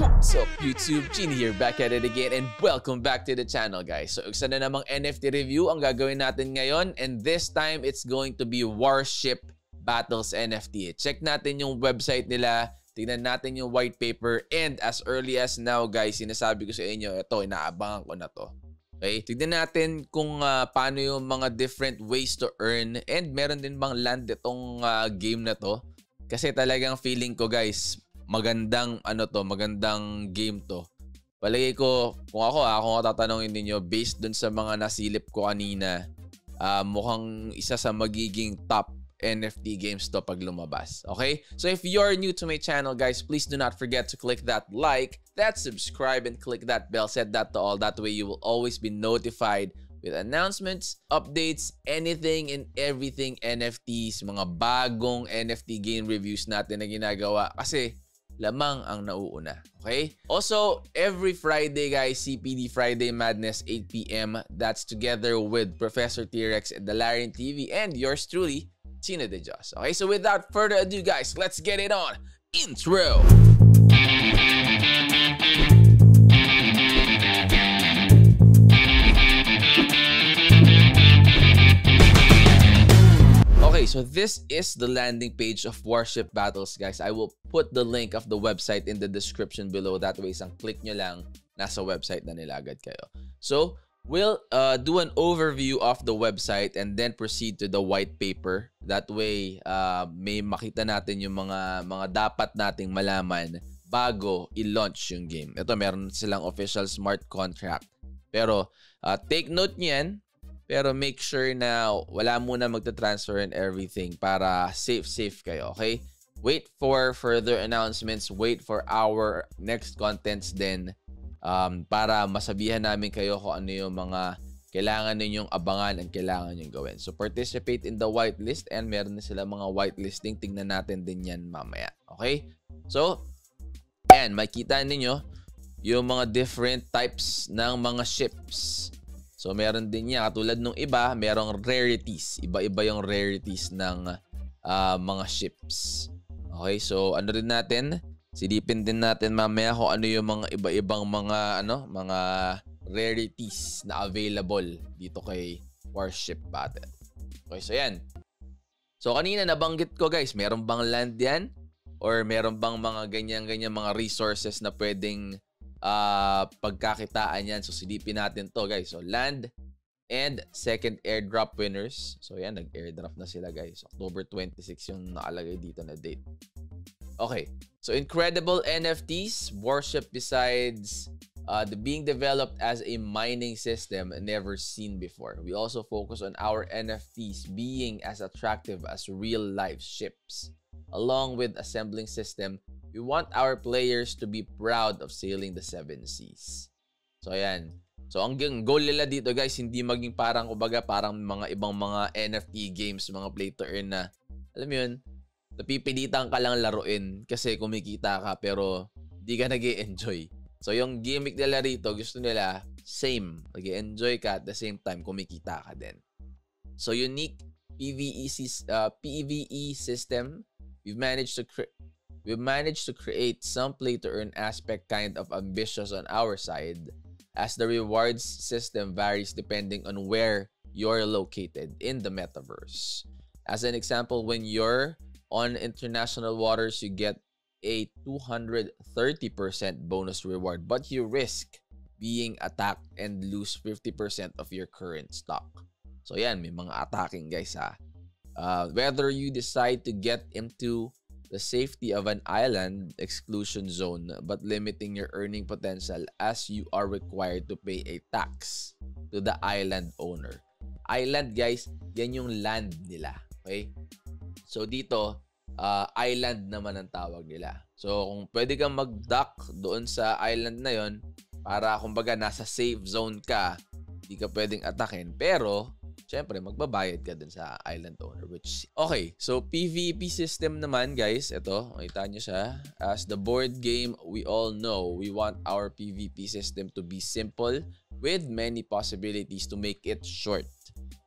What's up YouTube? Gene here, back at it again and welcome back to the channel guys. So isa na namang NFT review ang gagawin natin ngayon and this time it's going to be Warship Battles NFT. Check natin yung website nila, tingnan natin yung white paper and as early as now guys, sinasabi ko sa inyo, ito, inaabangan ko na to. Okay, tignan natin kung paano yung mga different ways to earn and meron din bang land itong game na to. Kasi talagang feeling ko guys, magandang magandang game to. Palagay ko, kung ako tatanungin niyo based dun sa mga nasilip ko kanina, mukhang isa sa magiging top NFT games to pag lumabas. Okay? So if you're new to my channel guys, please do not forget to click that like, that subscribe, and click that bell. Set that to all. That way you will always be notified with announcements, updates, anything and everything NFTs, mga bagong NFT game reviews natin na ginagawa kasi lamang ang nauuna. Okay? Also, every Friday guys, CPD Friday Madness 8 PM. That's together with Professor T-Rex and the Rarities TV and yours truly, Tina De Jos. Okay, so without further ado guys, let's get it on. Intro! Okay, so this is the landing page of Warship Battles, guys. I will put the link of the website in the description below. That way, isang click nyo lang, nasa website na nila agad kayo. So, we'll do an overview of the website and then proceed to the white paper. That way, may makita natin yung mga dapat nating malaman bago i-launch yung game. Ito, meron silang official smart contract. Pero, take note niyan. Pero make sure na wala muna magta-transfer and everything para safe kayo, okay? Wait for further announcements. Wait for our next contents din para masabihan namin kayo kung ano yung mga kailangan ninyong abangan and kailangan ninyong gawin. So participate in the whitelist and meron na sila mga whitelisting. Tingnan natin din yan mamaya, okay? So, ayan, makita ninyo yung mga different types ng mga ships. So, meron din niya. Katulad nung iba, merong rarities. Iba-iba yung rarities ng mga ships. Okay, so ano rin natin? Silipin din natin mamaya kung ano yung mga iba-ibang mga rarities na available dito kay Warship Battle. Okay, so yan. So, kanina nabanggit ko guys, meron bang land yan? Or meron bang mga ganyan-ganyan mga resources na pwedeng pagkakitaan yan. So silipin natin to guys. So land and second airdrop winners. So yan, nag-airdrop na sila guys. October 26 yung nakalagay dito na date. Okay, so incredible NFTs. Warship besides being developed as a mining system never seen before. We also focus on our NFTs being as attractive as real life ships. Along with assembling system, we want our players to be proud of sailing the 7 seas. So, ayan. So, ang goal nila dito, guys, hindi maging parang, kumbaga, parang mga ibang mga NFT games, mga play to earn na, alam mo yun, napipilitan ka lang laruin kasi kumikita ka pero di ka nag-i-enjoy. So, yung gimmick nila rito, gusto nila, same. Nag-i-enjoy ka at the same time, kumikita ka din. So, unique PvE system. We've managed to create some play-to-earn aspect kind of ambitious on our side as the rewards system varies depending on where you're located in the metaverse. As an example, when you're on international waters, you get a 230% bonus reward, but you risk being attacked and lose 50% of your current stock. So yan, may mga attacking guys ha. Whether you decide to get into the safety of an island exclusion zone but limiting your earning potential as you are required to pay a tax to the island owner. Island guys, yan yung land nila. Okay? So dito, island naman ang tawag nila. So kung pwede kang mag-dock doon sa island na yon para kumbaga nasa safe zone ka, hindi ka pwedeng atakin. Pero syempre, magbabayad ka dun sa island owner. Okay, so PvP system naman, guys. Ito, makita nyo siya. As the board game, we all know, we want our PvP system to be simple with many possibilities to make it short.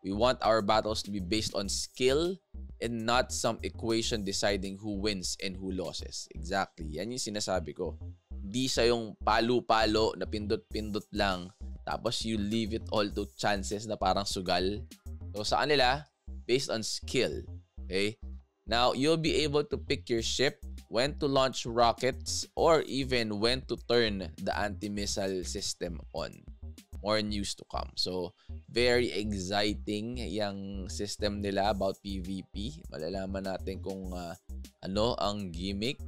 We want our battles to be based on skill and not some equation deciding who wins and who loses. Exactly. Yan yung sinasabi ko. Di siya yung palo-palo na pindot-pindot lang. Tapos you leave it all to chances na parang sugal. So sa kanila, based on skill. Okay? Now, you'll be able to pick your ship, when to launch rockets, or even when to turn the anti-missile system on. More news to come. So, very exciting yung system nila about PvP. Malalaman natin kung ano ang gimmick.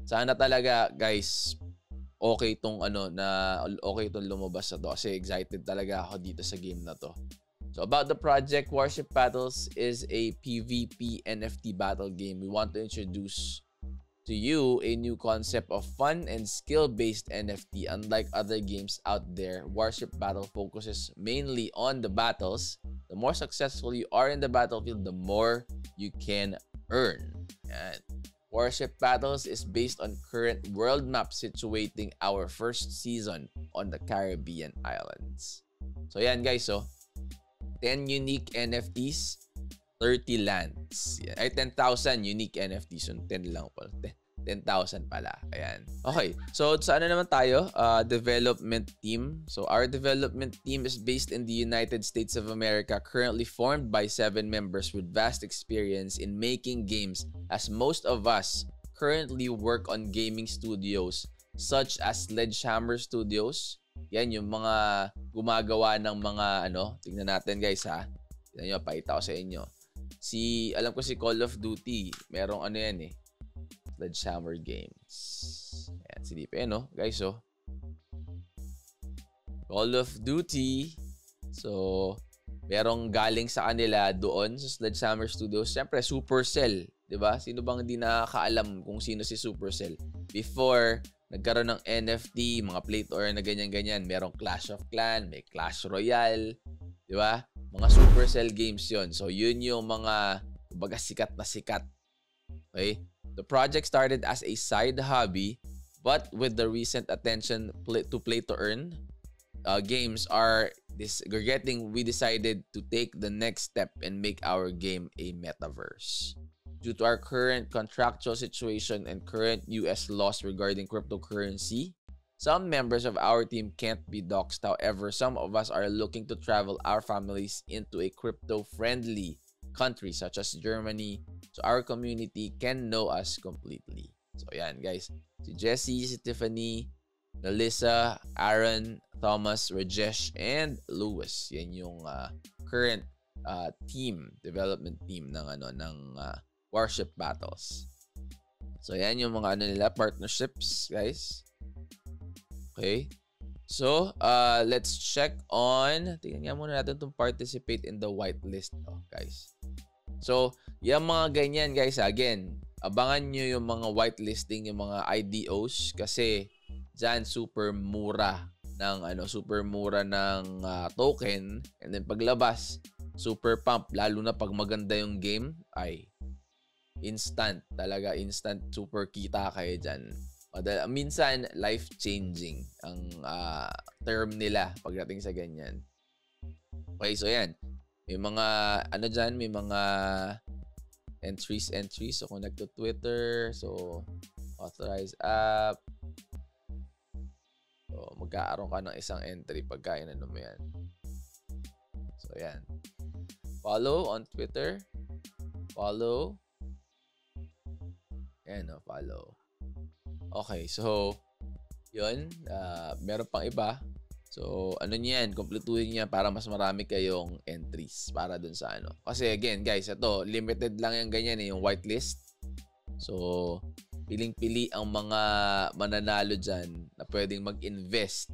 Sana talaga, guys, okay itong lumabas na to kasi excited talaga ako dito sa game na to. So about the project, Warship Battles is a PvP NFT battle game. We want to introduce to you a new concept of fun and skill-based NFT. Unlike other games out there, Warship Battle focuses mainly on the battles. The more successful you are in the battlefield, the more you can earn. Yan. Warship Battles is based on current world map situating our first season on the Caribbean islands. So yan guys, 10 unique NFTs, 30 lands. Yan. Ay, 10,000 unique NFTs. So 10 lang pala. 10,000 pala. Ayan. Okay. So, sa ano naman tayo? Development team. So, our development team is based in the United States of America, currently formed by 7 members with vast experience in making games, as most of us currently work on gaming studios such as Sledgehammer Studios. Yan yung mga gumagawa ng mga tingnan natin guys ha. Tingnan nyo, pakita ko sa inyo. Alam ko si Call of Duty, merong yan Sledgehammer Games. Ayan, silip guys Call of Duty. So, merong galing sa kanila doon sa Sledgehammer Studios. Siyempre, Supercell. Diba? Sino bang hindi nakakaalam kung sino si Supercell? Before nagkaroon ng NFT, mga play to earn na ganyan-ganyan. Merong Clash of Clans, may Clash Royale. Di ba? Mga Supercell games yon. So, yun yung mga sikat na sikat. Okay? The project started as a side hobby, but with the recent attention to play to earn games we decided to take the next step and make our game a metaverse. Due to our current contractual situation and current US laws regarding cryptocurrency, some members of our team can't be doxxed. However, some of us are looking to travel our families into a crypto-friendly country such as Germany, so our community can know us completely. So, yan guys. Si Jessie, si Tiffany, Melissa, Aaron, Thomas, Rajesh, and Lewis. Yan yung current development team ng Warship Battles. So, yan yung mga nila, partnerships, guys. Okay. So, let's check on, tingnan nga muna natin itong participate in the whitelist, guys. So, yung mga ganyan, guys, again, abangan nyo yung mga whitelisting, yung mga IDOs, kasi dyan, super mura ng token, and then paglabas, super pump, lalo na pag maganda yung game, ay instant super kita kayo dyan. Minsan life-changing ang term nila pagdating sa ganyan. Okay, so yan, may mga dyan, may mga entries. So connect to Twitter, so authorize app, so magkaaroon ka ng isang entry pagka mo yan. So yan, follow on Twitter, follow. Ayan, follow. Okay, so, yun. Meron pang iba. So, niyan, kompletuhin niya para mas marami kayong entries para dun sa Kasi again, guys, ito, limited lang yung ganyan yung whitelist. So, piling-pili ang mga mananalo dyan na pwedeng mag-invest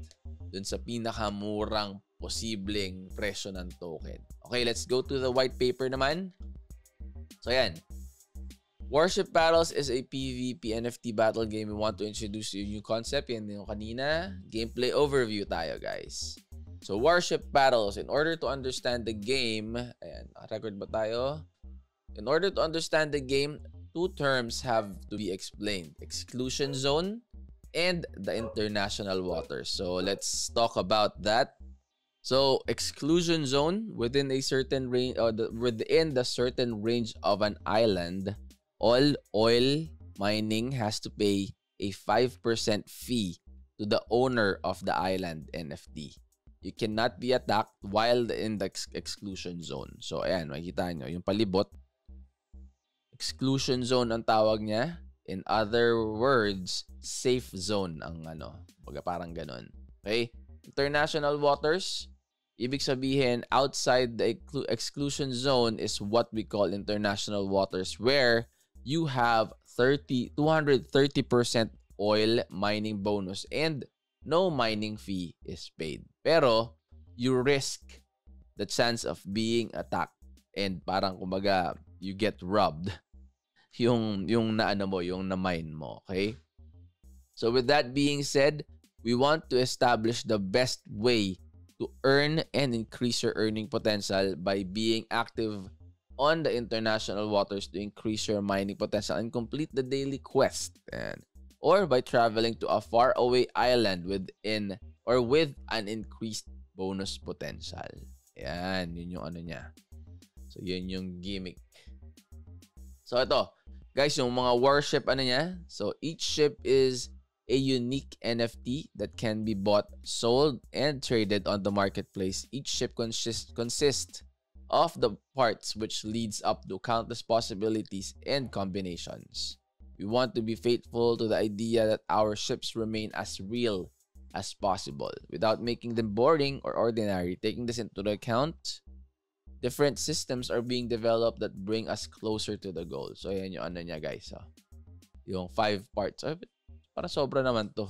dun sa pinakamurang posibleng presyo ng token. Okay, let's go to the white paper naman. So, yan. Warship Battles is a PvP NFT battle game. We want to introduce you a new concept. Yan yung kanina. Gameplay overview tayo, guys. So, Warship Battles. In order to understand the game, ayan, record ba tayo? In order to understand the game, two terms have to be explained. Exclusion zone and the international waters. So, let's talk about that. So, exclusion zone, within a certain range, within the certain range of an island, all oil mining has to pay a 5% fee to the owner of the island NFT. You cannot be attacked while in the exclusion zone. So, ayan, makikita nyo, yung palibot, exclusion zone ang tawag niya. In other words, safe zone ang parang ganun. Okay? International waters, ibig sabihin, outside the exclusion zone is what we call international waters, where you have 230% oil mining bonus and no mining fee is paid. Pero, you risk the chance of being attacked and parang kumbaga, you get robbed yung na-mine mo, okay? So with that being said, we want to establish the best way to earn and increase your earning potential by being active on the international waters to increase your mining potential and complete the daily quest. Or by traveling to a faraway island with an increased bonus potential. Yan, yun yung niya. So, yun yung gimmick. So, ito. Guys, yung mga Warship, niya? So, each ship is a unique NFT that can be bought, sold, and traded on the marketplace. Each ship consists of the parts which leads up to countless possibilities and combinations. We want to be faithful to the idea that our ships remain as real as possible without making them boring or ordinary. Taking this into account, different systems are being developed that bring us closer to the goal. So, ayan yung niya, guys. Yung 5 parts. Para sobra naman to.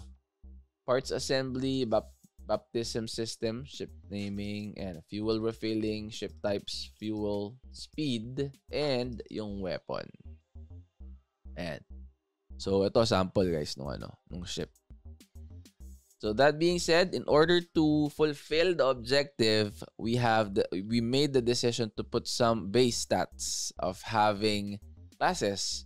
Parts assembly, baptism system, ship naming, and fuel refilling, ship types, fuel, speed, and yung weapon. And so, ito sample, guys, nung ship. So that being said, in order to fulfill the objective, we made the decision to put some base stats of having classes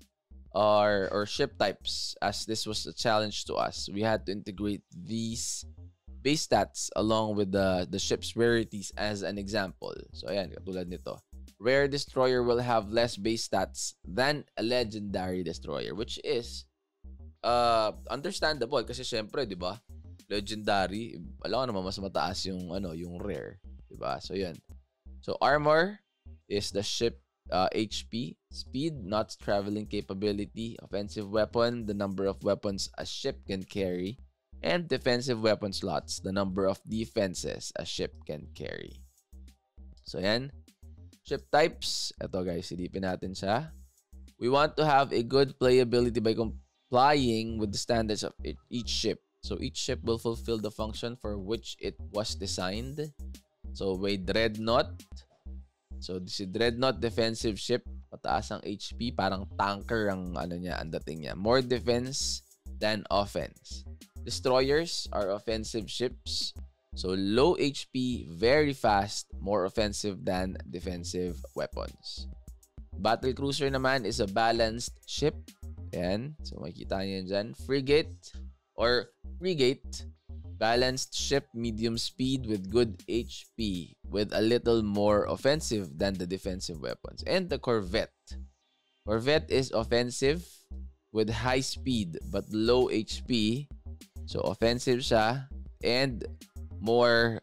or ship types, as this was a challenge to us. We had to integrate these base stats along with the ship's rarities as an example. So ayan, katulad nito. Rare destroyer will have less base stats than a legendary destroyer, which is understandable kasi syempre, 'di ba? Legendary, alam ko naman mas mataas yung rare, 'di ba? So 'yun. So armor is the ship HP, speed, not traveling capability, offensive weapon, the number of weapons a ship can carry, and defensive weapon slots, the number of defenses a ship can carry. So 'yan. Ship types, ito guys, silipin natin siya. We want to have a good playability by complying with the standards of each ship. So each ship will fulfill the function for which it was designed. So may Dreadnought. So si Dreadnought defensive ship, mataas ang HP, parang tanker ang ang dating niya. More defense than offense. Destroyers are offensive ships. So low HP, very fast, more offensive than defensive weapons. Battle cruiser naman is a balanced ship. Ayan. So makikita niyo yan dyan. Frigate, balanced ship, medium speed with good HP, with a little more offensive than the defensive weapons. And the corvette. Corvette is offensive with high speed but low HP. So offensive siya and more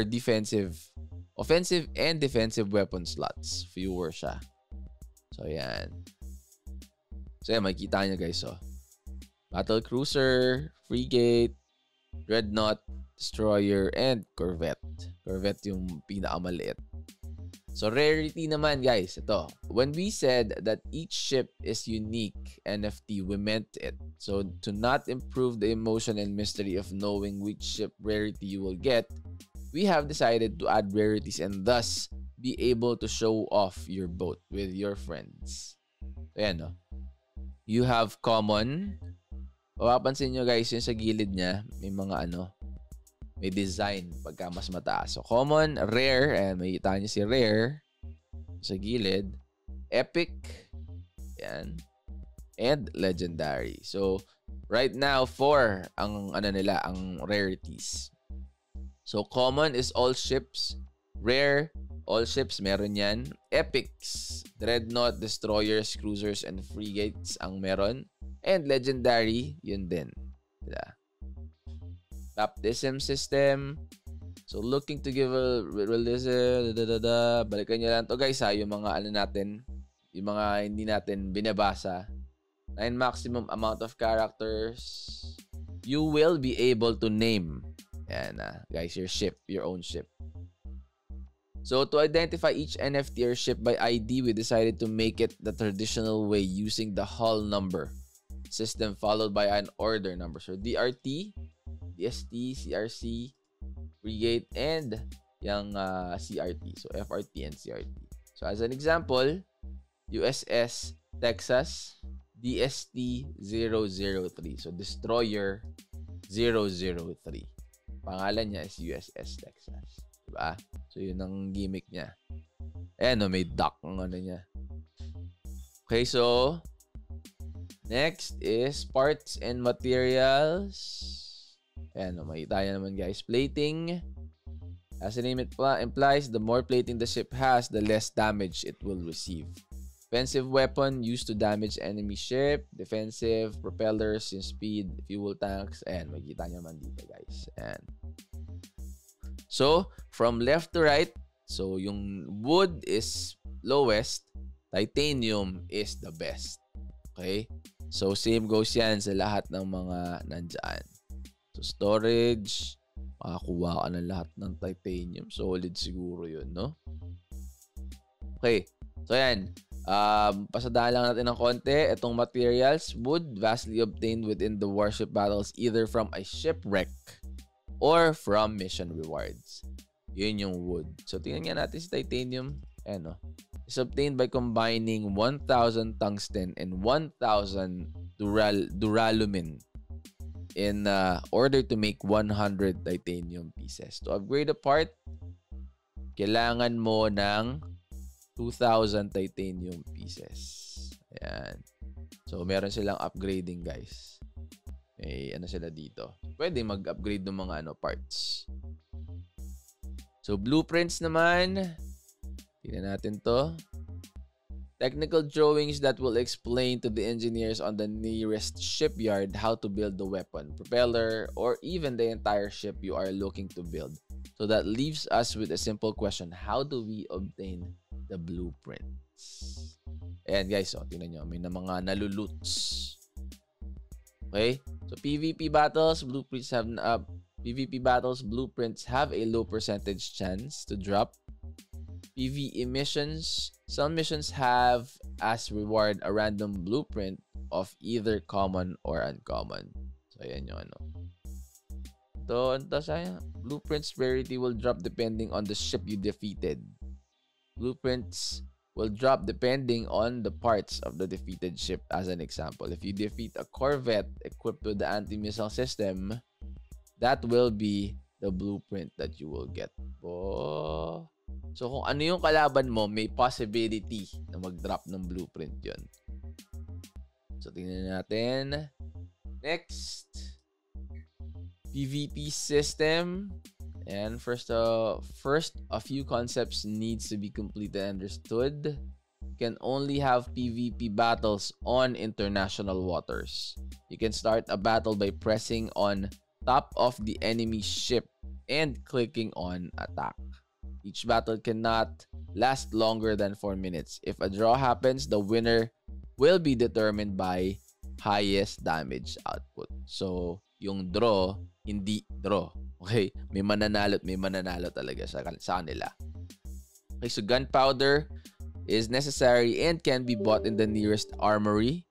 defensive and defensive weapon slots. Fewer siya. So, yan. So, yan. Makikita nyo, guys. So, battle cruiser, frigate, dreadnought, destroyer, and corvette. Corvette yung pinakamaliit. So, rarity naman, guys. Ito. When we said that each ship is unique NFT, we meant it. So, to not improve the emotion and mystery of knowing which ship rarity you will get, we have decided to add rarities and thus be able to show off your boat with your friends. Ayan, no? You have common. Mapapansin nyo, guys, yung sa gilid niya, may mga may design pagka mas mataas. So, common, rare, and makikita nyo si rare sa gilid. Epic, yan, and legendary. So, right now, 4 ang ang rarities. So, common is all ships. Rare, all ships, meron yan. Epics, dreadnought, destroyers, cruisers, and frigates ang meron. And legendary, yun din. Diba? Baptism system. So, looking to give a release, balikan nyo lang to guys ha, yung mga ano natin, yung mga hindi natin binabasa. 9 maximum amount of characters. You will be able to name, yan guys, your ship, your own ship. So, to identify each NFT or ship by ID, we decided to make it the traditional way using the hull number system followed by an order number. So, DRT, DST, CRC, Brigade, and yung CRT. So, FRT and CRT. So, as an example, USS Texas, DST-003. So, Destroyer 003. Pangalan niya is USS Texas. Diba? So, yun ang gimmick niya. Ayan, may duck ang ano niya. Okay, so, next is parts and materials. Ayan, makita nyo naman guys. Plating. As the name implies, the more plating the ship has, the less damage it will receive. Offensive weapon used to damage enemy ship. Defensive, propellers, yung speed, fuel tanks. Ayan, makita nyo naman dito guys. Ayan. So, from left to right, so yung wood is lowest, titanium is the best. Okay? So, same goes yan sa lahat ng mga nandyan. So, storage, makakuha ka ng lahat ng titanium. Solid siguro yun, no? Okay. So, yan. Pasadaan lang natin ng konti. Itong materials, wood, vastly obtained within the warship battles either from a shipwreck or from mission rewards. Yun yung wood. So, tingnan nga natin si titanium. Ayan, no? It's obtained by combining 1,000 tungsten and 1,000 duralumin in order to make 100 titanium pieces. To upgrade a part, kailangan mo ng 2,000 titanium pieces. Ayan. So, meron silang upgrading, guys. May ano sila dito. Pwede mag-upgrade ng mga parts. So, blueprints naman. Tingnan natin to. Technical drawings that will explain to the engineers on the nearest shipyard how to build the weapon, propeller, or even the entire ship you are looking to build. So that leaves us with a simple question. How do we obtain the blueprints? Ayan guys, tingnan nyo. May na mga naluloots. Okay? So PvP battles, blueprints have a low percentage chance to drop. PvE missions, some missions have as reward a random blueprint of either common or uncommon. So, ayan yung ano. Blueprints rarity will drop depending on the ship you defeated. Blueprints will drop depending on the parts of the defeated ship. As an example, if you defeat a corvette equipped with the anti-missile system, that will be the blueprint that you will get. Oh. So, kung ano yung kalaban mo, may possibility na mag-drop ng blueprint yun. So, tingnan natin. Next. PvP system. And first, a few concepts needs to be completely understood. You can only have PvP battles on international waters. You can start a battle by pressing on top of the enemy ship and clicking on attack. Each battle cannot last longer than 4 minutes. If a draw happens, the winner will be determined by highest damage output. So, yung draw, hindi draw. Okay? May mananalo at may mananalo talaga sa kanila. Okay, so gunpowder is necessary and can be bought in the nearest armory.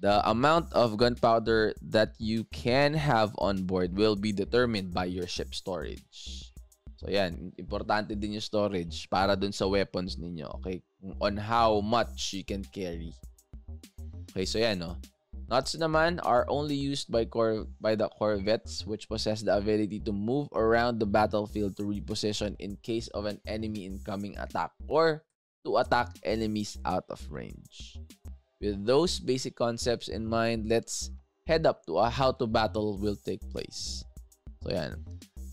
The amount of gunpowder that you can have on board will be determined by your ship storage. So, yan. Importante din yung storage para dun sa weapons ninyo. Okay? On how much you can carry. Okay, so yan, no? Knots naman are only used by the corvettes, which possess the ability to move around the battlefield to reposition in case of an enemy incoming attack or to attack enemies out of range. With those basic concepts in mind, let's head up to how to battle will take place. So, yan.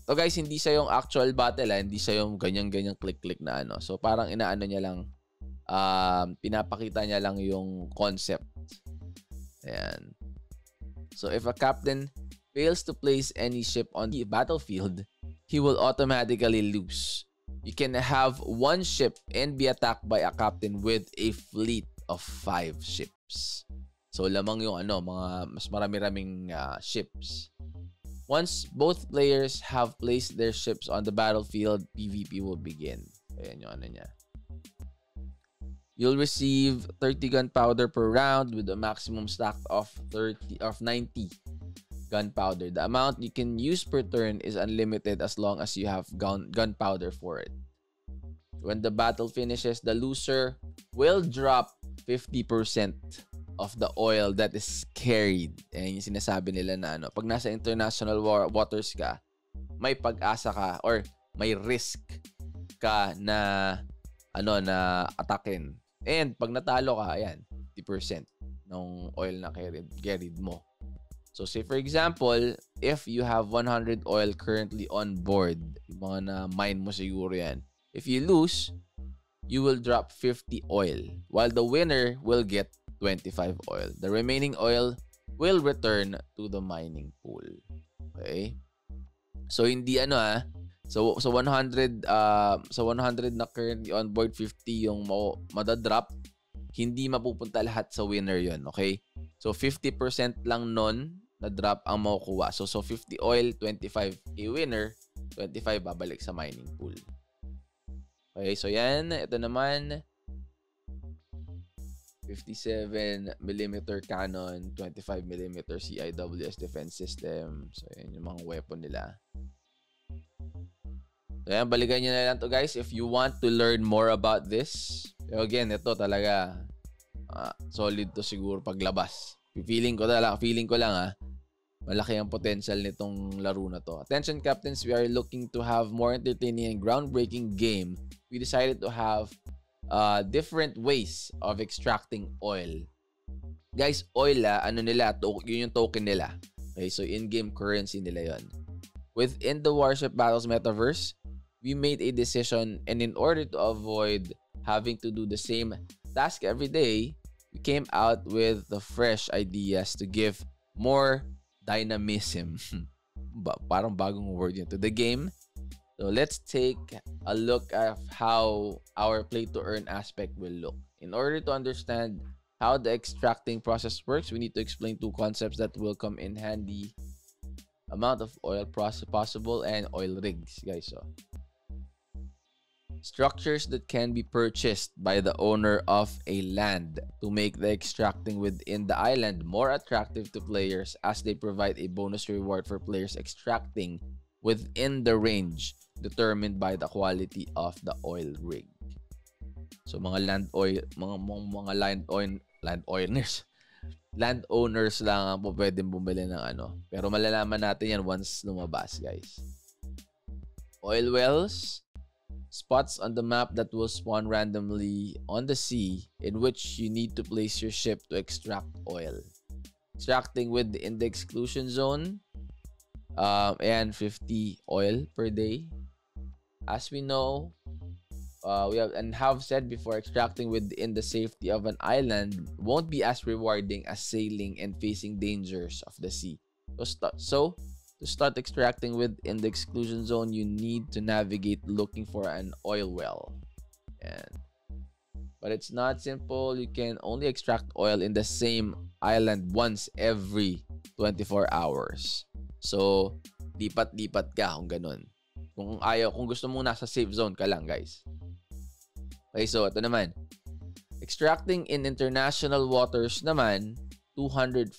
So guys, hindi siya yung actual battle, hindi siya yung ganyan-ganyan click-click na ano. So parang inaano niya lang, pinapakita niya lang yung concept. Ayan. So if a captain fails to place any ship on the battlefield, he will automatically lose. You can have one ship and be attacked by a captain with a fleet of 5 ships. So lamang yung mga mas marami-raming ships. Once both players have placed their ships on the battlefield, PvP will begin. Ayan yung niya. You'll receive 30 gunpowder per round with a maximum stack of 90 gunpowder. The amount you can use per turn is unlimited as long as you have gunpowder for it. When the battle finishes, the loser will drop 50% of the oil that is carried. Ayan yung sinasabi nila na pag nasa international waters ka, may pag-asa ka or may risk ka na na atakin. And pag natalo ka, ayan, 50% ng oil na carried mo. So say for example, if you have 100 oil currently on board, yung mga na mine mo siguro yan. If you lose, you will drop 50 oil, while the winner will get 25 oil. The remaining oil will return to the mining pool. Okay? So hindi So 100 na currently on board, 50 yung madadrop. Hindi mapupunta lahat sa winner 'yon, okay? So 50% lang nun na drop ang makukuha. So 50 oil, 25 a winner, 25 babalik sa mining pool. Okay, so yan, ito naman 57mm cannon, 25mm CIWS defense system. So yan yung mga weapon nila. So yan, balikan nyo na lang to guys if you want to learn more about this. Pero again, ito talaga solid to siguro paglabas. Feeling ko lang malaki ang potential nitong laro na to. Attention captains, we are looking to have more entertaining and groundbreaking game. We decided to have different ways of extracting oil. Guys, oil yun yung token nila. Okay, so in-game currency nila yon. Within the Warship Battles metaverse, we made a decision, and in order to avoid having to do the same task every day, we came out with the fresh ideas to give more dynamism. Parang bagong word yun to the game. So let's take a look at how our play to earn aspect will look. In order to understand how the extracting process works, we need to explain 2 concepts that will come in handy: amount of oil possible and oil rigs, guys. So structures that can be purchased by the owner of a land to make the extracting within the island more attractive to players, as they provide a bonus reward for players extracting within the range determined by the quality of the oil rig. So mga landowners lang ang pwedeng bumili ng Pero malalaman natin yan once lumabas, guys. Oil wells, spots on the map that will spawn randomly on the sea, in which you need to place your ship to extract oil. Extracting within the exclusion zone, and 50 oil per day. As we know, we have said before, extracting within the safety of an island won't be as rewarding as sailing and facing dangers of the sea. So to start extracting within the exclusion zone, you need to navigate looking for an oil well. But it's not simple. You can only extract oil in the same island once every 24 hours. So, lipat-lipat ka kung ganun. Kung gusto mo nasa safe zone ka lang, guys. Okay, so ito naman. Extracting in international waters naman, 250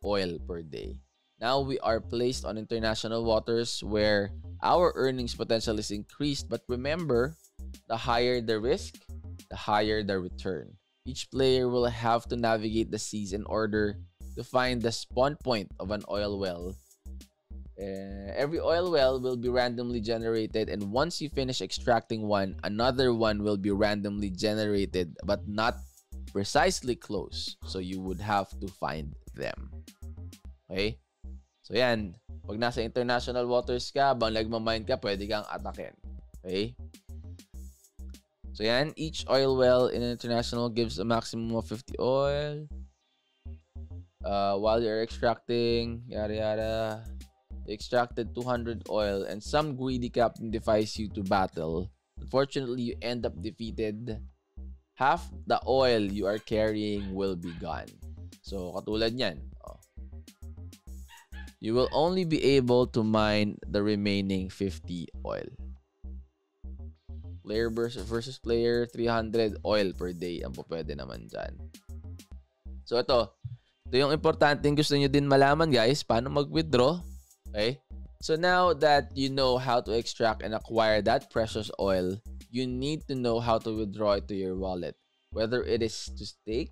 oil per day. Now we are placed on international waters where our earnings potential is increased. But remember, the higher the risk, the higher the return. Each player will have to navigate the seas in order to find the spawn point of an oil well. Every oil well will be randomly generated, and once you finish extracting one, another one will be randomly generated, but not precisely close. So you would have to find them. Okay? So yan, pag nasa international waters ka, bang nagmamine ka, pwede kang atakin. Okay? So yan, each oil well in international gives a maximum of 50 oil. While you're extracting, yada yada, you extracted 200 oil and some greedy captain defies you to battle. Unfortunately, you end up defeated. Half the oil you are carrying will be gone. So, katulad niyan. You will only be able to mine the remaining 50 oil. Player versus player, 300 oil per day ang pwede naman dyan. So, ito yung importanteng gusto nyo din malaman, guys. Paano mag-withdraw? Okay? So, now that you know how to extract and acquire that precious oil, you need to know how to withdraw it to your wallet. Whether it is to stake,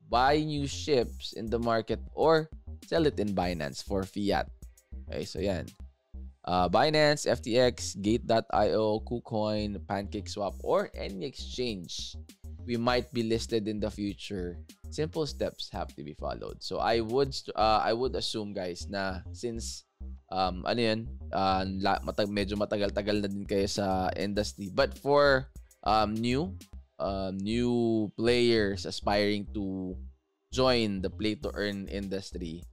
buy new ships in the market, or sell it in Binance for fiat. Okay, so yan. Binance, FTX, Gate.io, KuCoin, PancakeSwap, or any exchange we might be listed in the future. Simple steps have to be followed. So I would assume, guys, na since medyo matagal-tagal na din kayo sa industry, but for new players aspiring to join the play to earn industry,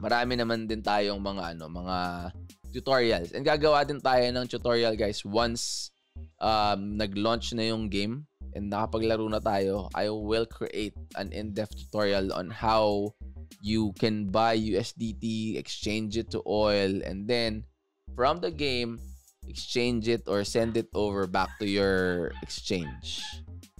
marami naman din tayong mga tutorials. And gagawa din tayo ng tutorial, guys, once nag-launch na yung game and nakapaglaro na tayo. I will create an in-depth tutorial on how you can buy USDT, exchange it to oil, and then from the game, exchange it or send it over back to your exchange.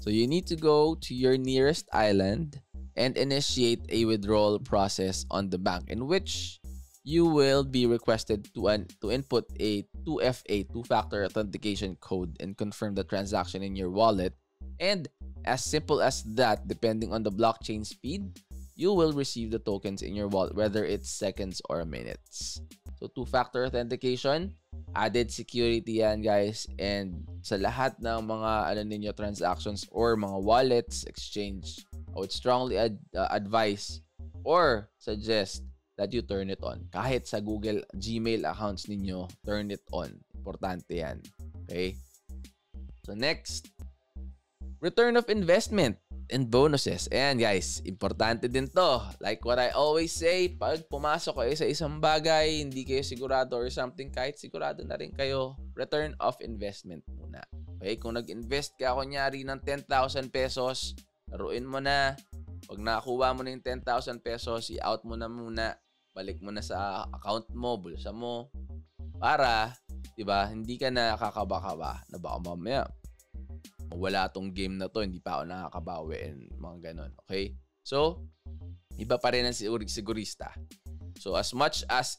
So you need to go to your nearest island and initiate a withdrawal process on the bank, in which you will be requested to input a 2FA, two-factor authentication code, and confirm the transaction in your wallet. And as simple as that, depending on the blockchain speed, you will receive the tokens in your wallet, whether it's seconds or minutes. So two-factor authentication, added security yan, guys. And sa lahat ng mga transactions or mga wallets, exchange, I would strongly advise or suggest that you turn it on. Kahit sa Google Gmail accounts ninyo, turn it on. Importante yan. Okay? So next, return of investment and bonuses. Ayan, guys, importante din to. Like what I always say, pag pumasok kayo sa isang bagay, hindi kayo sigurado or something, kahit sigurado na rin kayo, return of investment muna. Okay? Kung nag-invest ka, kunyari ng 10,000 pesos, laruin mo na. Pag nakakuha mo na yung 10,000 pesos, i-out mo na muna. Balik mo na sa account mo, bulsa mo. Para, diba, hindi ka na kakaba-kaba na baka mamaya wala tong game na to, hindi pa ako nakakabawi and mga ganon. Okay? So, iba pa rin ang sigurista. So, as much as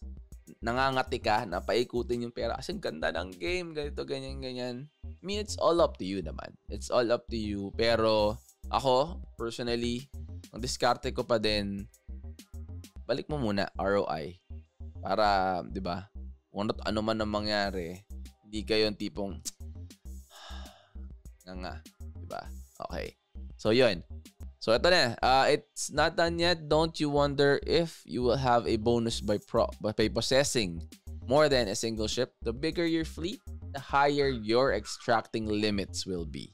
nangangati ka na paikutin yung pera, kasi ganda ng game, ganito, ganyan, ganyan. I mean, it's all up to you naman. It's all up to you. Pero, ako, personally, ang diskarte ko pa din, balik mo muna ROI para, 'di ba? Kung ano man ang mangyari, hindi kayo yung tipong 'di ba? Okay. So 'yun. So ito na. It's not done yet. Don't you wonder if you will have a bonus by possessing more than a single ship? The bigger your fleet, the higher your extracting limits will be.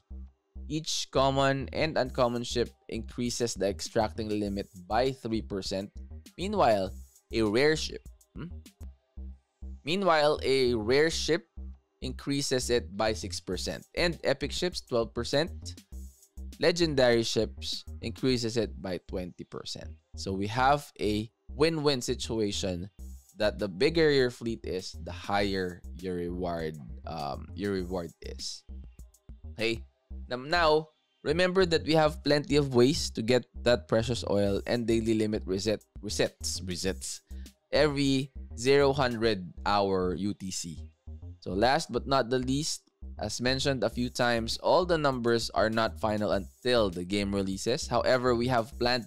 Each common and uncommon ship increases the extracting limit by 3%. Meanwhile, a rare ship increases it by 6%. And epic ships, 12%. Legendary ships increases it by 20%. So we have a win-win situation that the bigger your fleet is, the higher your reward is. Okay? Now, remember that we have plenty of ways to get that precious oil, and daily limit resets every 0-100 hour UTC. So last but not the least, as mentioned a few times, all the numbers are not final until the game releases. However, we have planned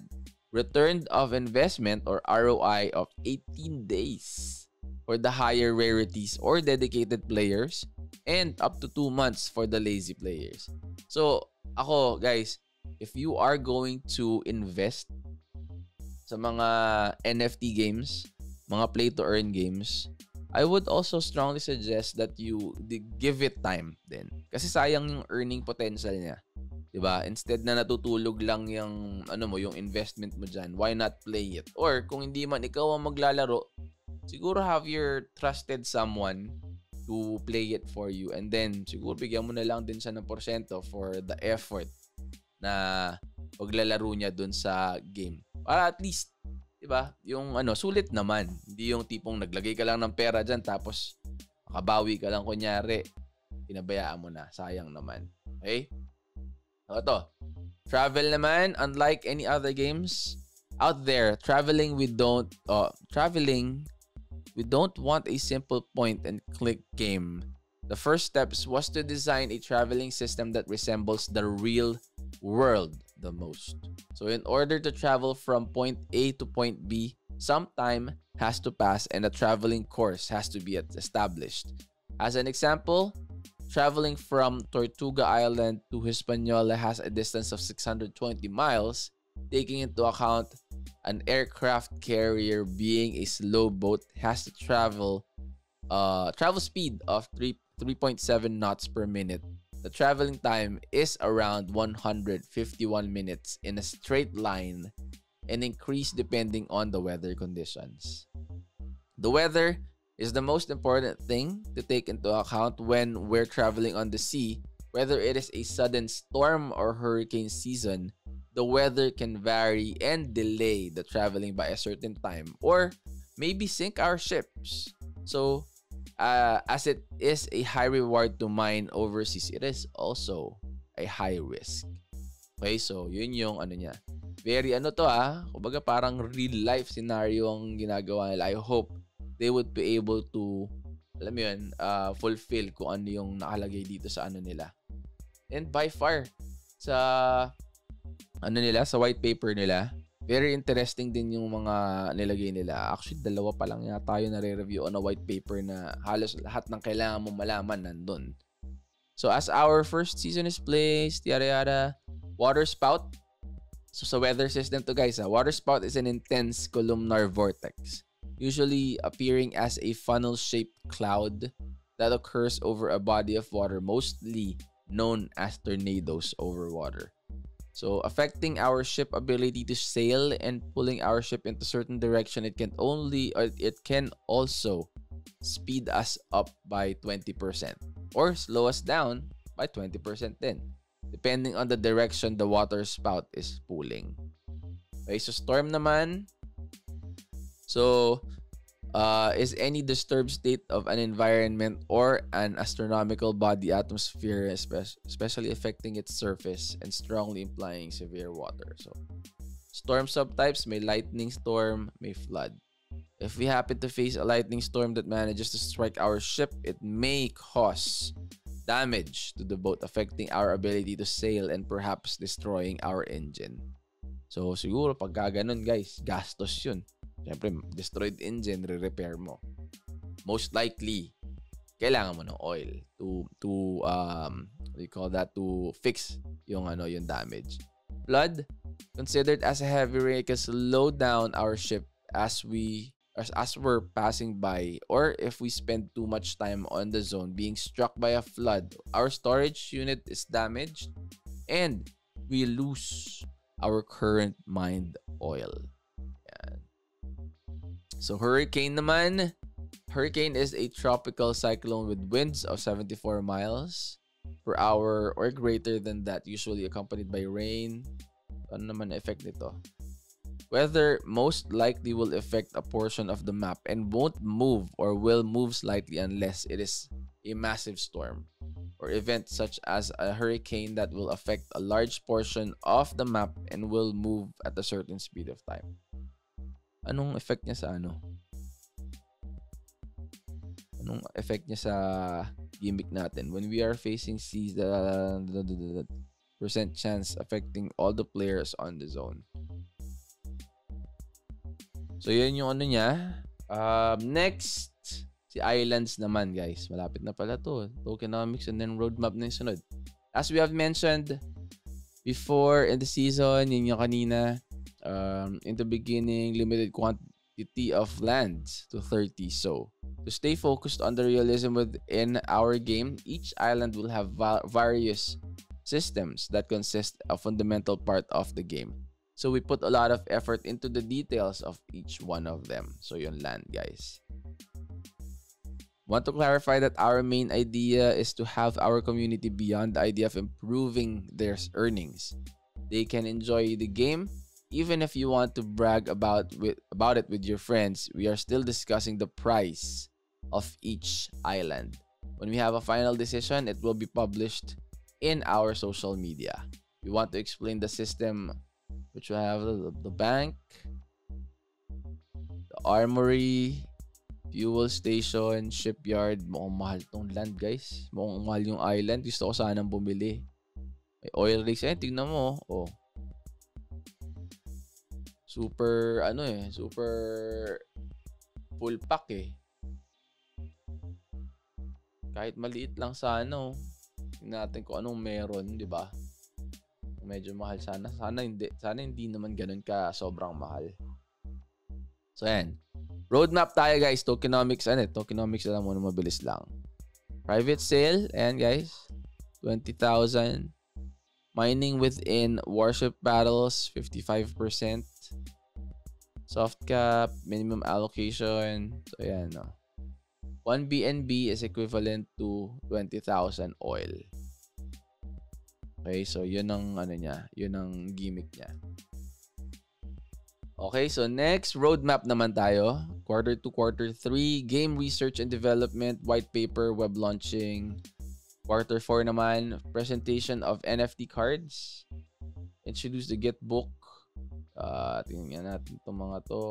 return of investment or ROI of 18 days for the higher rarities or dedicated players, and up to 2 months for the lazy players. So, ako, guys, if you are going to invest sa mga NFT games, mga play-to-earn games, I would also strongly suggest that you give it time din. Kasi sayang yung earning potential niya. 'Diba? Instead na natutulog lang yung yung investment mo diyan, why not play it? Or kung hindi man ikaw ang maglalaro, siguro have your trusted someone to play it for you, and then siguro bigyan mo na lang din siya ng porsyento for the effort na paglalaro niya dun sa game. Para at least, 'di ba? Yung sulit naman. Hindi yung tipong naglagay ka lang ng pera diyan tapos makabawi ka lang kunyari, pinabayaan mo na. Sayang naman. Okay? Ito. Travel naman, unlike any other games out there, traveling we don't want a simple point and click game. The first steps was to design a traveling system that resembles the real world the most. So in order to travel from point A to point B, some time has to pass and a traveling course has to be established. As an example, traveling from Tortuga Island to Hispaniola has a distance of 620 miles, taking into account an aircraft carrier being a slow boat has to travel speed of 3.7 knots per minute. The traveling time is around 151 minutes in a straight line and increase depending on the weather conditions. The weather is the most important thing to take into account when we're traveling on the sea. Whether it is a sudden storm or hurricane season, the weather can vary and delay the traveling by a certain time or maybe sink our ships. So, as it is a high reward to mine overseas, it is also a high risk. Okay, so yun yung niya. Very kumbaga parang real life scenario ang ginagawa nila. I hope they would be able to, fulfill kung ano yung nakalagay dito sa nila. And by far, sa sa white paper nila, very interesting din yung mga nilagay nila. Actually, 2 pa lang yata yung nare-review on a white paper na halos lahat ng kailangan mo malaman nandun. So, as our first season is placed, yada, water spout. So, sa weather system to guys, water spout is an intense columnar vortex, usually appearing as a funnel-shaped cloud that occurs over a body of water, mostly known as tornadoes over water. So, affecting our ship ability to sail and pulling our ship into certain direction, it can also speed us up by 20% or slow us down by 20% then, depending on the direction the water spout is pulling. Okay, so storm naman. So, is any disturbed state of an environment or an astronomical body atmosphere, especially affecting its surface and strongly implying severe water. So, storm subtypes, may lightning storm, may flood. If we happen to face a lightning storm that manages to strike our ship, it may cause damage to the boat, affecting our ability to sail and perhaps destroying our engine. So, siguro pag gaganon guys, gastos yun. Siyempre, destroyed engine, re-repair mo. Most likely, kailangan mo ng oil to fix yung damage. Flood, considered as a heavy rain, can slow down our ship as we're passing by, or if we spend too much time on the zone being struck by a flood, our storage unit is damaged and we lose our current mined oil. So, hurricane naman. Hurricane is a tropical cyclone with winds of 74 miles per hour or greater than that, usually accompanied by rain. Ano naman effect nito? Weather most likely will affect a portion of the map and won't move or will move slightly unless it is a massive storm or event such as a hurricane that will affect a large portion of the map and will move at a certain speed of time. Anong effect niya sa Anong effect niya sa gimmick natin? When we are facing seas, the percent chance affecting all the players on the zone. So, yun yung niya. Next, si Islands naman, guys. Malapit na pala to. Tokenomics and then roadmap na yung sunod. As we have mentioned before in the season, yun yung kanina, in the beginning, limited quantity of lands to 30. So, to stay focused on the realism within our game, each island will have various systems that consist a fundamental part of the game. So we put a lot of effort into the details of each one of them. So yun lang, guys. Want to clarify that our main idea is to have our community beyond the idea of improving their earnings. They can enjoy the game. Even if you want to brag about it with your friends, we are still discussing the price of each island. When we have a final decision, it will be published in our social media. We want to explain the system, which will have the bank, the armory, fuel station, shipyard. Mukhang mahal tong land, guys. Mukhang mahal yung island. Gusto ko sanang bumili. May oil rigs. Tignan mo. Oh. Super, super full pack eh. Kahit maliit lang sana, tingnan natin kung anong meron, di ba? Medyo mahal sana. Sana hindi naman ganun ka sobrang mahal. So, yan. Roadmap tayo, guys. Tokenomics, Tokenomics na lang muna, mabilis lang. Private sale, ayan, guys. 20,000. Mining within Warship battles, 55%. Soft cap, minimum allocation. So, ayan, 1 BNB is equivalent to 20,000 oil. Okay, so yun ang yun ang gimmick niya. Okay, so next, roadmap naman tayo. Quarter 2, Quarter 3, game research and development, white paper, web launching. Quarter 4 naman, presentation of NFT cards. Introduce the get book. Tingnan natin itong mga to.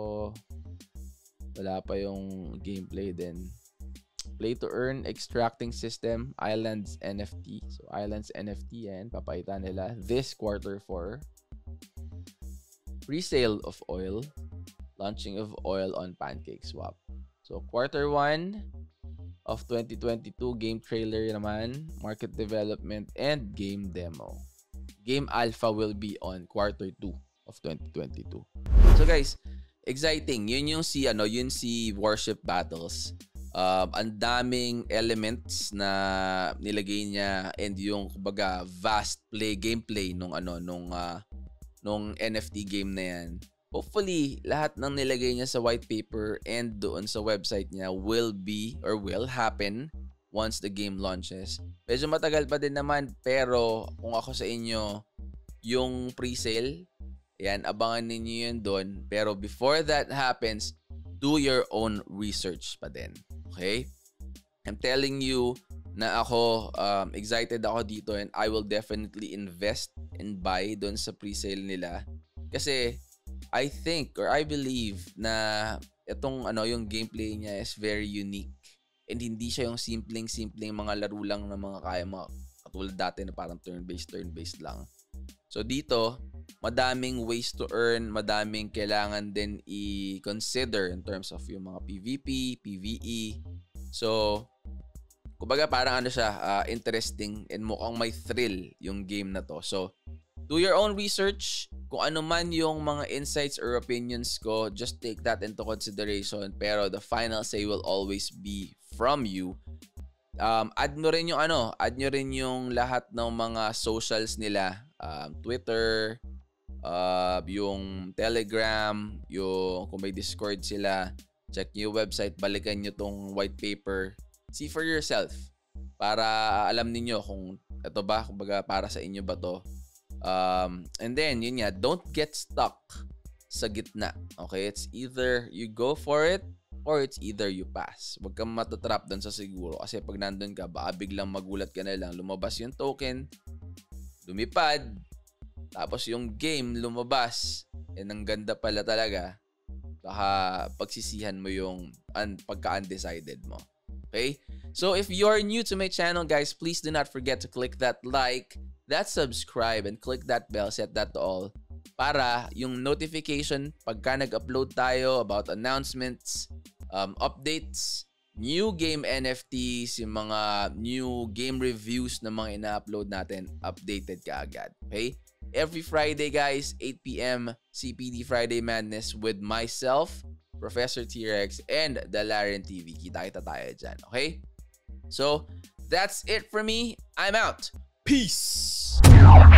Wala pa yung gameplay din. Play to earn, extracting system, Islands NFT. So, Islands NFT yan. Papakita nila this Quarter 4. Pre-sale of oil. Launching of oil on PancakeSwap. So, Quarter 1 of 2022, game trailer naman, market development, and game demo. Game alpha will be on Quarter 2 of 2022. So guys, exciting. Yun si Warship Battles. Ang daming elements na nilagay niya and yung kumbaga vast gameplay nung NFT game na yan. Hopefully, lahat ng nilagay niya sa white paper and doon sa website niya will happen once the game launches. Medyo matagal pa din naman, pero kung ako sa inyo, yung pre-sale, yan, abangan ninyo yun doon. Pero before that happens, do your own research pa din. Okay? I'm telling you na ako, excited ako dito and I will definitely invest and buy doon sa pre-sale nila. Kasi, I think or I believe na itong yung gameplay niya is very unique and hindi siya yung simpleng mga laro lang na mga katulad dati na parang turn-based lang. So dito, madaming ways to earn, madaming kailangan din i-consider in terms of yung mga PvP, PvE. So, kumbaga parang interesting and mukhang may thrill yung game na to. So, do your own research. Kung ano man yung mga insights or opinions ko, just take that into consideration. Pero the final say will always be from you. Add nyo rin yung lahat ng mga socials nila. Twitter, yung Telegram, yung kung may Discord sila. Check nyo yung website, balikan nyo tong white paper. See for yourself. Para alam niyo kung ito ba, kumbaga para sa inyo ba to. And then, yun nga, don't get stuck sa gitna. Okay? It's either you go for it or it's either you pass. Huwag kang matatrap doon sa siguro. Kasi pag nandun ka, baka biglang magulat ka na lang. Lumabas yung token, lumipad, tapos yung game lumabas, and ang ganda pala talaga, baka pagsisihan mo yung pagka-undecided mo. Okay? So, if you're new to my channel, guys, please do not forget to click that like, that subscribe, and click that bell, set that to all, para yung notification pagka nag-upload tayo about announcements, updates, new game NFTs, yung mga new game reviews na mga ina-upload natin, updated ka agad. Okay? Every Friday, guys, 8 p.m. CPD Friday Madness with myself, Professor T-Rex, and the Laren TV. Kita-kita tayo dyan. Okay? So, that's it for me. I'm out. Peace! Rarities.